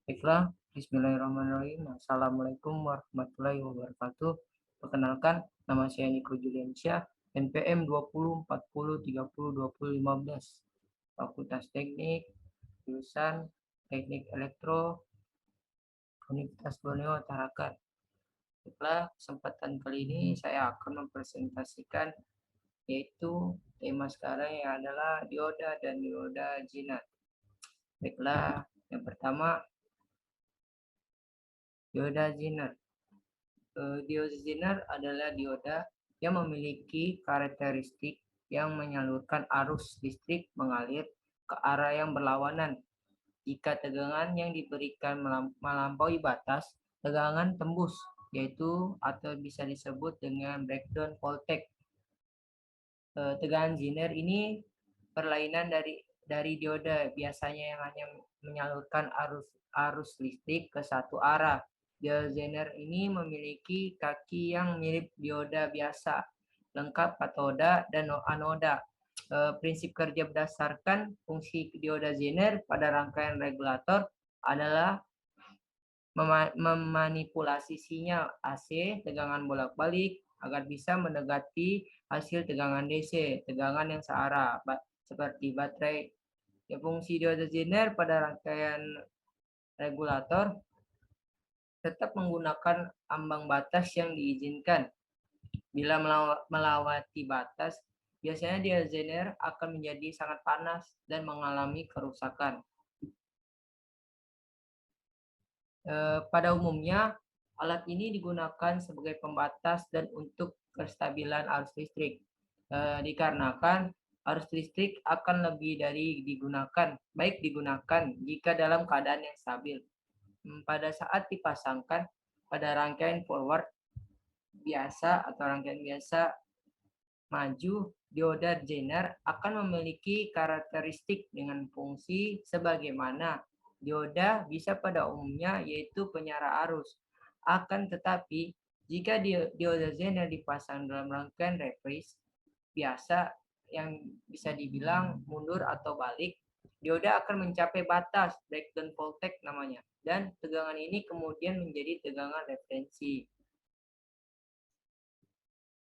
Baiklah, bismillahirrahmanirrahim. Assalamualaikum warahmatullahi wabarakatuh. Perkenalkan, nama saya Niko Juliansyah, NPM 2040302015, Fakultas Teknik, jurusan Teknik Elektro, Universitas Borneo Tarakan. Setelah kesempatan kali ini saya akan mempresentasikan yaitu tema sekarang yang adalah dioda dan dioda Zener. Baiklah, yang pertama dioda Zener. Dioda Zener adalah dioda yang memiliki karakteristik yang menyalurkan arus listrik mengalir ke arah yang berlawanan. Jika tegangan yang diberikan melampaui batas, tegangan tembus, yaitu atau bisa disebut dengan breakdown voltage. Tegangan Zener ini perlainan dari dioda biasanya yang hanya menyalurkan arus listrik ke satu arah. Dioda Zener ini memiliki kaki yang mirip dioda biasa, lengkap katoda dan anoda. Prinsip kerja berdasarkan fungsi dioda Zener pada rangkaian regulator adalah memanipulasi sinyal AC tegangan bolak-balik agar bisa mendekati hasil tegangan DC, tegangan yang searah, seperti baterai. Ya, fungsi dioda Zener pada rangkaian regulator tetap menggunakan ambang batas yang diizinkan. Bila melewati batas, biasanya dioda Zener akan menjadi sangat panas dan mengalami kerusakan. Pada umumnya, alat ini digunakan sebagai pembatas dan untuk kestabilan arus listrik. Dikarenakan arus listrik akan lebih dari baik digunakan jika dalam keadaan yang stabil. Pada saat dipasangkan pada rangkaian forward biasa atau rangkaian biasa maju, dioda Zener akan memiliki karakteristik dengan fungsi sebagaimana dioda bisa pada umumnya, yaitu penyara arus. Akan tetapi, jika dioda Zener dipasang dalam rangkaian reprise biasa yang bisa dibilang mundur atau balik, dioda akan mencapai batas breakdown voltage namanya, dan tegangan ini kemudian menjadi tegangan referensi.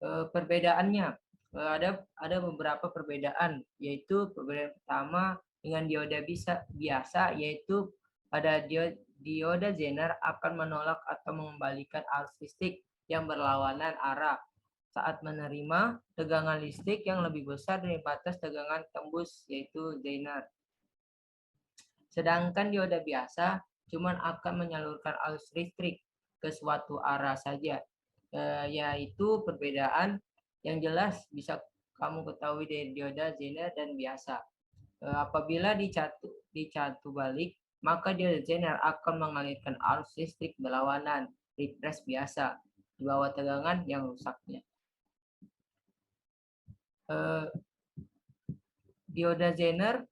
Perbedaannya ada beberapa perbedaan, yaitu perbedaan pertama dengan dioda biasa, yaitu pada dioda Zener akan menolak atau mengembalikan arus listrik yang berlawanan arah saat menerima tegangan listrik yang lebih besar dari batas tegangan tembus, yaitu Zener. Sedangkan dioda biasa cuma akan menyalurkan arus listrik ke suatu arah saja. Yaitu perbedaan yang jelas bisa kamu ketahui dari dioda Zener dan biasa. Apabila dicatu balik, maka dioda Zener akan mengalirkan arus listrik berlawanan reverse biasa di bawah tegangan yang rusaknya. Dioda Zener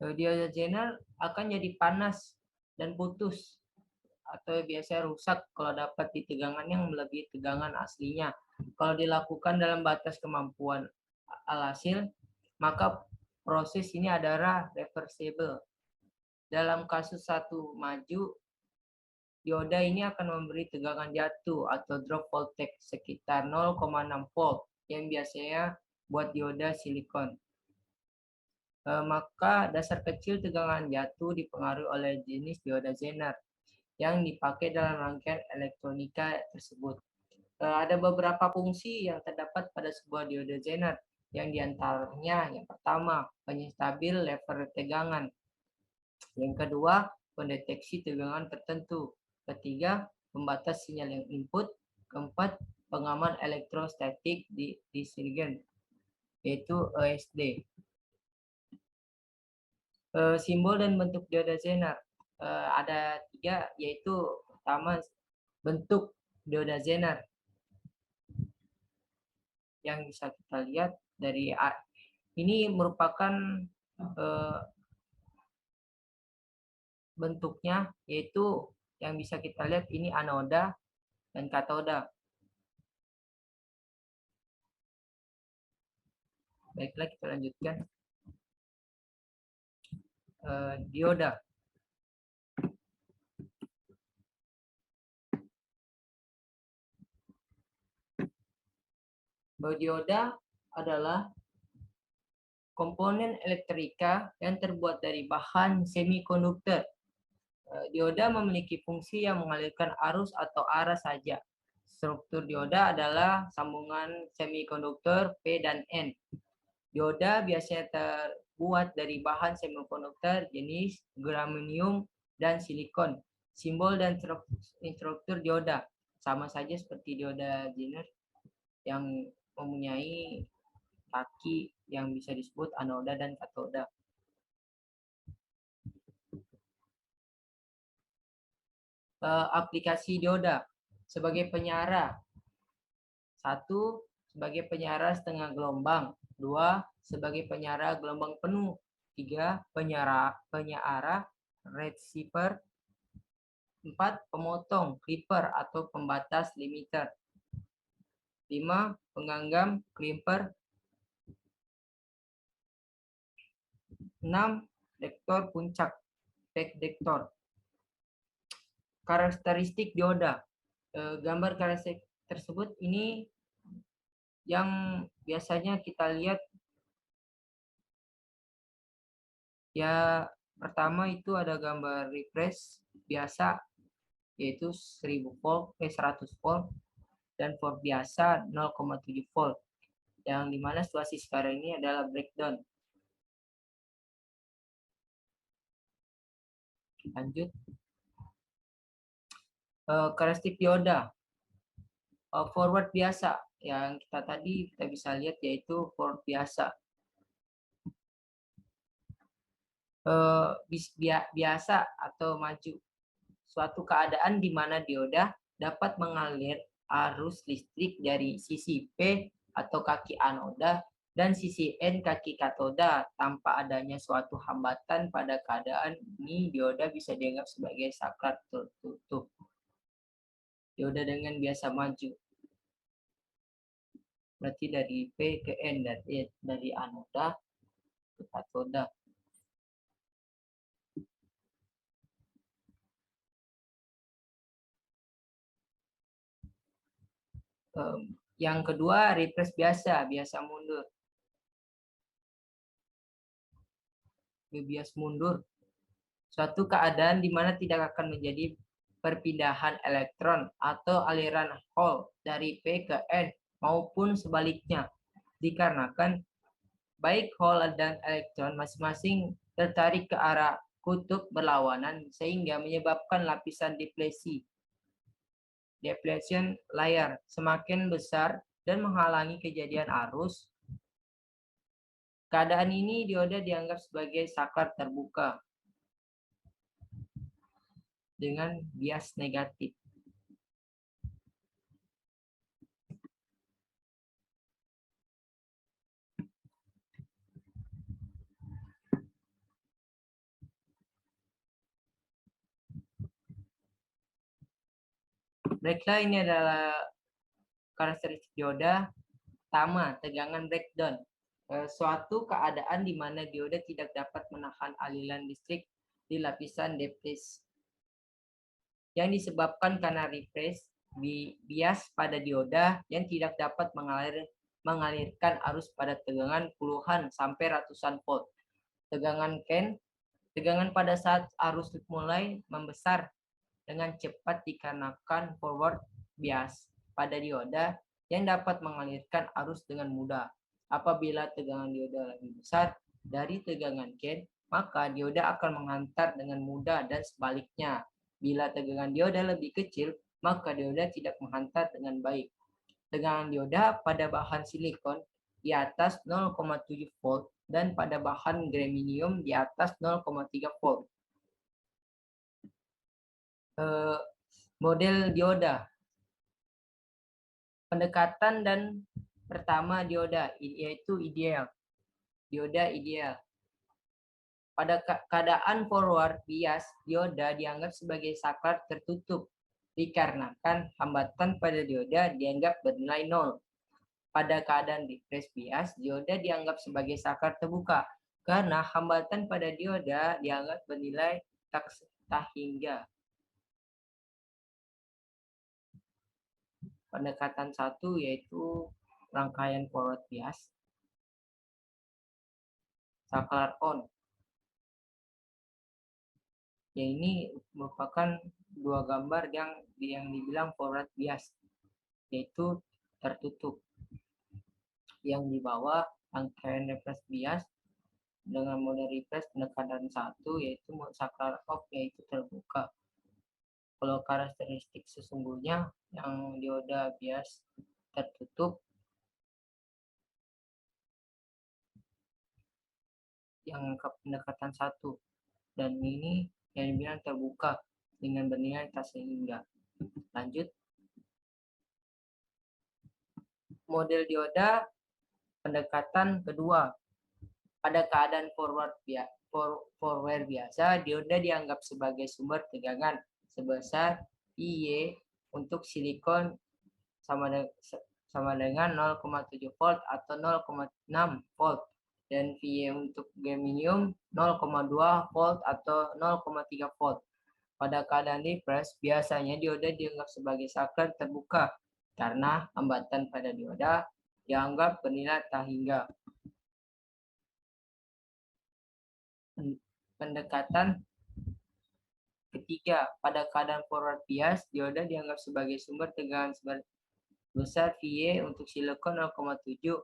dioda Zener akan jadi panas dan putus atau biasanya rusak kalau dapat di tegangan yang melebihi tegangan aslinya. Kalau dilakukan dalam batas kemampuan alhasil, maka proses ini adalah reversible. Dalam kasus satu maju, dioda ini akan memberi tegangan jatuh atau drop voltage sekitar 0,6 volt yang biasanya buat dioda silikon. Maka dasar kecil tegangan jatuh dipengaruhi oleh jenis dioda Zener yang dipakai dalam rangkaian elektronika tersebut. Ada beberapa fungsi yang terdapat pada sebuah dioda Zener, yang diantaranya yang pertama, penstabil level tegangan. Yang kedua, pendeteksi tegangan tertentu. Ketiga, pembatas sinyal yang input. Keempat, pengaman elektrostatik di discharge, yaitu ESD. Simbol dan bentuk dioda Zener ada 3, yaitu pertama bentuk dioda Zener yang bisa kita lihat dari ini merupakan bentuknya, yaitu yang bisa kita lihat ini anoda dan katoda. Baiklah, kita lanjutkan. Dioda. Bahwa dioda adalah komponen elektrika yang terbuat dari bahan semikonduktor. Dioda memiliki fungsi yang mengalirkan arus atau arah saja. Struktur dioda adalah sambungan semikonduktor P dan N. Dioda biasanya terbuat dari bahan semikonduktor jenis germanium dan silikon. Simbol dan struktur dioda sama saja seperti dioda Zener yang mempunyai kaki yang bisa disebut anoda dan katoda. Aplikasi dioda sebagai penyara. 1. Sebagai penyara setengah gelombang. 2. Sebagai penyara gelombang penuh. 3. Penyiar receiver. 4. Pemotong clipper atau pembatas limiter. 5. Penggenggam clipper. 6. Dektor puncak dektor. Karakteristik dioda. Gambar karakteristik tersebut ini yang biasanya kita lihat ya. Pertama itu ada gambar refresh biasa yaitu 100 volt dan for biasa 0,7 volt, yang dimana situasi sekarang ini adalah breakdown. Lanjut. Karakteristik dioda. Forward biasa yang kita bisa lihat yaitu forward biasa. Biasa atau maju. Suatu keadaan di mana dioda dapat mengalir arus listrik dari sisi P atau kaki anoda dan sisi N kaki katoda tanpa adanya suatu hambatan. Pada keadaan ini dioda bisa dianggap sebagai saklar tertutup. Dioda dengan biasa maju. Berarti dari P ke N, dari anoda ke katoda. Yang kedua, reverse biasa mundur. Bias mundur. Suatu keadaan di mana tidak akan menjadi perpindahan elektron atau aliran Hall dari P ke N maupun sebaliknya, dikarenakan baik Hall dan elektron masing-masing tertarik ke arah kutub berlawanan sehingga menyebabkan lapisan deflection layar semakin besar dan menghalangi kejadian arus. Keadaan ini dioda dianggap sebagai saklar terbuka dengan bias negatif. Baiklah, ini adalah karakteristik dioda. Pertama, tegangan breakdown. Suatu keadaan di mana dioda tidak dapat menahan aliran listrik di lapisan depletion yang disebabkan karena refresh bias pada dioda yang tidak dapat mengalirkan arus pada tegangan puluhan sampai ratusan volt. Tegangan pada saat arus mulai membesar dengan cepat dikarenakan forward bias pada dioda yang dapat mengalirkan arus dengan mudah. Apabila tegangan dioda lebih besar dari tegangan maka dioda akan menghantar dengan mudah dan sebaliknya. Bila tegangan dioda lebih kecil, maka dioda tidak menghantar dengan baik. Tegangan dioda pada bahan silikon di atas 0,7 volt dan pada bahan germanium di atas 0,3 volt. Model dioda. Pendekatan dan pertama dioda yaitu ideal. Dioda ideal. Pada keadaan forward bias, dioda dianggap sebagai saklar tertutup dikarenakan hambatan pada dioda dianggap bernilai 0. pada keadaan refresh bias, dioda dianggap sebagai saklar terbuka karena hambatan pada dioda dianggap bernilai tak hingga. Pendekatan satu yaitu rangkaian forward bias, saklar on. Ya, ini merupakan dua gambar yang dibilang forward bias, yaitu tertutup. Yang di bawah rangkaian reverse bias dengan mode reverse pendekatan satu yaitu saklar off yaitu terbuka. Kalau karakteristik sesungguhnya yang dioda bias tertutup yang ke pendekatan satu, dan ini yang dibilang terbuka dengan bernilai tak sehingga. Lanjut, model dioda pendekatan kedua. Pada keadaan forward biasa, dioda dianggap sebagai sumber tegangan sebesar IY untuk silikon sama dengan 0,7 volt atau 0,6 volt, dan VY untuk germanium 0,2 volt atau 0,3 volt. Pada keadaan reverse, biasanya dioda dianggap sebagai saklar terbuka karena hambatan pada dioda dianggap bernilai tak hingga. Pendekatan ketiga, pada keadaan forward bias, dioda dianggap sebagai sumber tegangan sebesar VY untuk silikon 0,7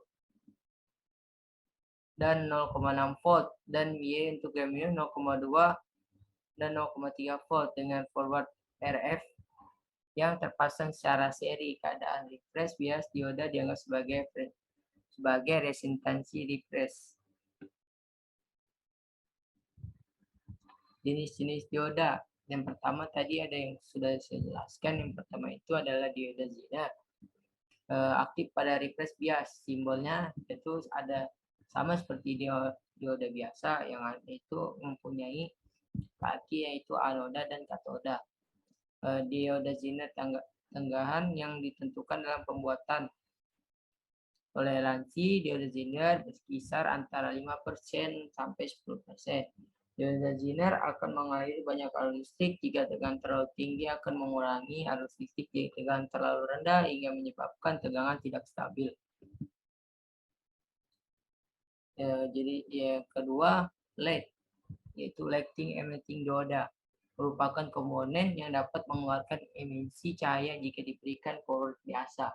dan 0,6 volt, dan VY untuk germanium 0,2 dan 0,3 volt dengan forward RF yang terpasang secara seri. Keadaan refresh bias, dioda dianggap sebagai resistansi refresh. Jenis-jenis dioda. Yang pertama tadi ada yang sudah saya jelaskan. Yang pertama itu adalah dioda Zener. Aktif pada refresh bias. Simbolnya itu ada sama seperti dioda biasa, yang itu mempunyai kaki yaitu anoda dan katoda. Dioda Zener tenggahan yang ditentukan dalam pembuatan. Toleransi dioda Zener berkisar antara 5% sampai 10%. Dioda Zener akan mengaliri banyak arus listrik. Jika tegangan terlalu tinggi akan mengurangi arus listrik. Jika tegangan terlalu rendah hingga menyebabkan tegangan tidak stabil. Jadi yang kedua, LED, yaitu lighting emitting dioda, merupakan komponen yang dapat mengeluarkan emisi cahaya jika diberikan forward biasa.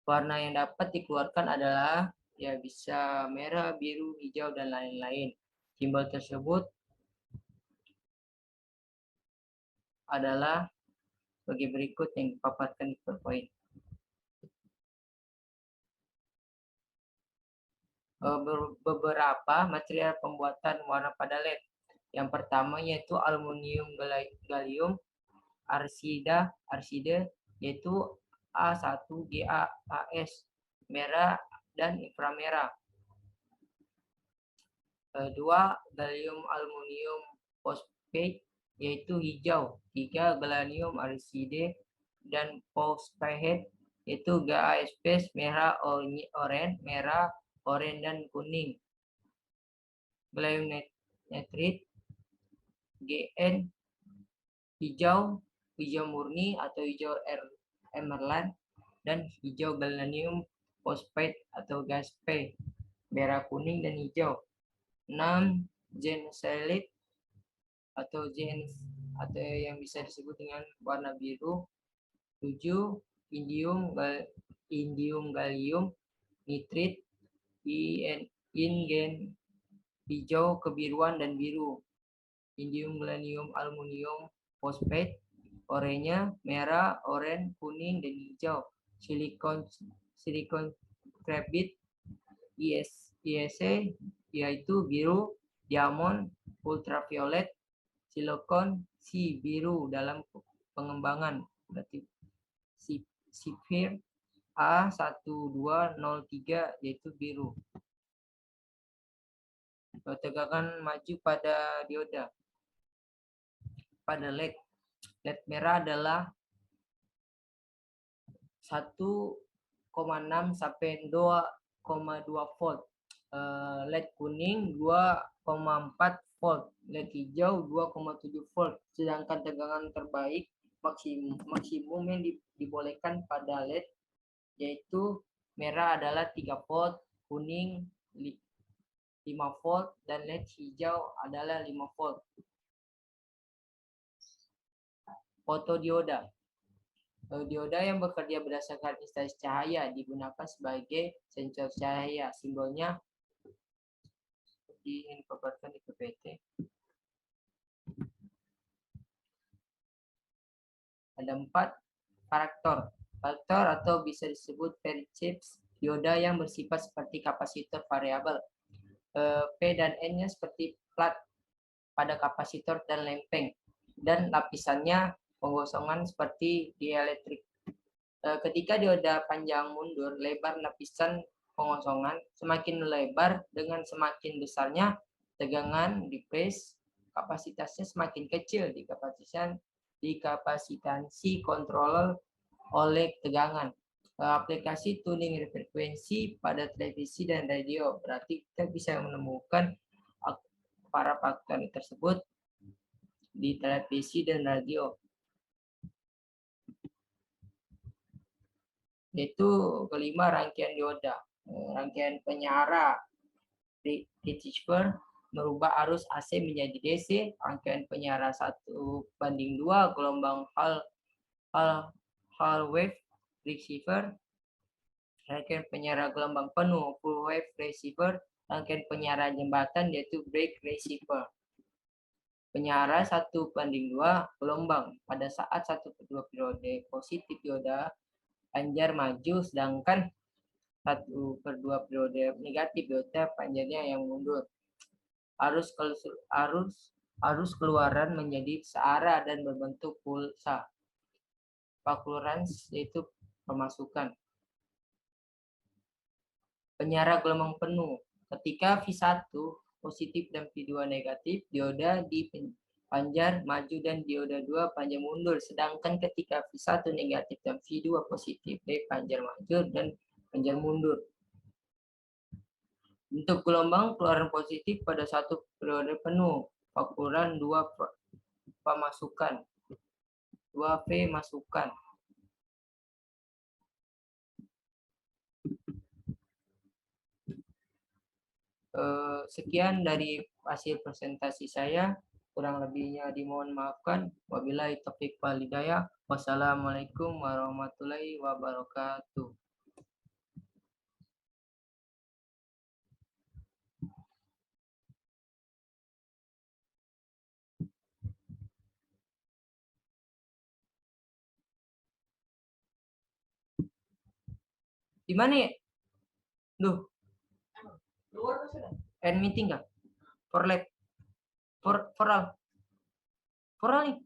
Warna yang dapat dikeluarkan adalah ya bisa merah, biru, hijau, dan lain-lain. Simbol tersebut adalah sebagai berikut yang dipaparkan di PowerPoint. Beberapa material pembuatan warna pada LED. Yang pertama yaitu aluminium gallium arside yaitu A1GaAs, merah dan inframerah. 2. Gallium aluminium phosphate yaitu hijau. 3. Gallium arside dan phosphate yaitu GaAs merah, oranye, merah, oranye, dan kuning. Gallium nitride Gn hijau murni atau hijau emerald, dan hijau gallium phosphate atau GaAsP, merah, kuning, dan hijau. 6. Genselide atau yang bisa disebut dengan warna biru. 7. Indium gallium nitride ingen hijau, kebiruan, dan biru. Indium gallium aluminium phosphate oranye, merah, oranye, kuning, dan hijau. Silikon carbide ISC yaitu biru, diamond ultraviolet, silikon C biru dalam pengembangan, berarti Sapphire A1203 yaitu biru. Tegangan maju pada dioda. Pada LED merah adalah 1 2,6 sampai 2,2 volt. LED kuning 2,4 volt, LED hijau 2,7 volt. Sedangkan tegangan terbaik maksimum yang dibolehkan pada LED yaitu merah adalah 3 volt, kuning 5 volt, dan LED hijau adalah 5 volt. Fotodioda. Dioda yang bekerja berdasarkan instansi cahaya digunakan sebagai sensor cahaya. Simbolnya seperti yang dipaparkan di PPT. Ada 4 faktor. Faktor atau bisa disebut chips dioda yang bersifat seperti kapasitor variabel. P dan N-nya seperti plat pada kapasitor dan lempeng. Dan lapisannya penggosongan seperti dieletrik. Ketika dioda panjang mundur, lebar lapisan pengosongan semakin lebar dengan semakin besarnya tegangan di phase, kapasitasnya semakin kecil di kapasitansi controller oleh tegangan. Aplikasi tuning frekuensi pada televisi dan radio, berarti kita bisa menemukan para faktor tersebut di televisi dan radio. Yaitu kelima, rangkaian dioda. Rangkaian penyara receiver merubah arus AC menjadi DC. Rangkaian penyara 1:2 gelombang Hall wave receiver. Rangkaian penyara gelombang penuh full wave receiver. Rangkaian penyara jembatan yaitu break receiver. Penyara 1:2 gelombang pada saat 1/2 periode positif dioda panjar maju, sedangkan 1/2 periode negatif dioda panjarnya yang mundur. Arus keluaran menjadi searah dan berbentuk pulsa. Fakulans yaitu pemasukan. Penyara gelombang penuh. Ketika V1 positif dan V2 negatif, dioda panjar maju dan dioda 2 panjar mundur. Sedangkan ketika V1 negatif dan V2 positif, D panjar maju dan panjar mundur. Untuk gelombang keluaran positif pada satu periode penuh, fakulan 2 pemasukan, 2 V masukan. Sekian dari hasil presentasi saya. Kurang lebihnya dimohon maafkan. Wabillahi taufiq wal hidayah. Wassalamualaikum warahmatullahi wabarakatuh. Di mana ya? Duh. End meeting kah? For lab. For all nih.